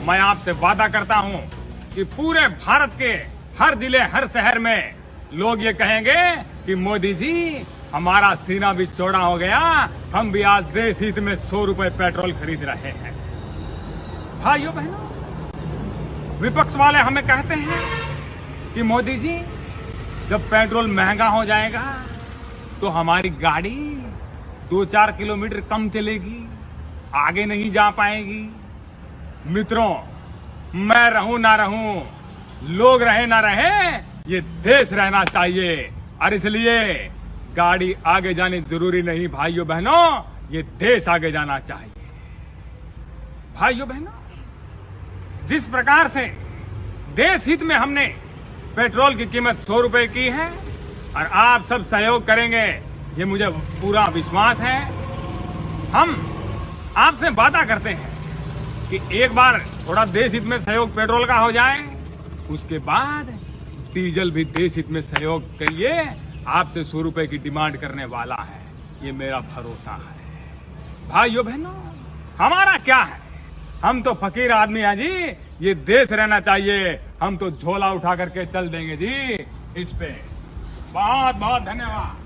मैं आपसे वादा करता हूं कि पूरे भारत के हर जिले हर शहर में लोग ये कहेंगे कि मोदी जी हमारा सीना भी चौड़ा हो गया, हम भी आज देश हित में 100 रुपए पेट्रोल खरीद रहे हैं। भाइयों बहनों, विपक्ष वाले हमें कहते हैं कि मोदी जी जब पेट्रोल महंगा हो जाएगा तो हमारी गाड़ी 2-4 किलोमीटर कम चलेगी, आगे नहीं जा पाएगी। मित्रों, मैं रहूं ना रहूं, लोग रहे ना रहे, ये देश रहना चाहिए और इसलिए गाड़ी आगे जानी जरूरी नहीं। भाइयों बहनों, ये देश आगे जाना चाहिए। भाइयों बहनों, जिस प्रकार से देश हित में हमने पेट्रोल की कीमत 100 रुपए की है और आप सब सहयोग करेंगे, ये मुझे पूरा विश्वास है। हम आपसे वादा करते हैं कि एक बार थोड़ा देश हित में सहयोग पेट्रोल का हो जाए, उसके बाद डीजल भी देश हित में सहयोग के लिए आपसे 100 रुपए की डिमांड करने वाला है, ये मेरा भरोसा है। भाइयों बहनों, हमारा क्या है, हम तो फकीर आदमी हैं जी, ये देश रहना चाहिए, हम तो झोला उठा करके चल देंगे जी। इस पे बहुत बहुत धन्यवाद।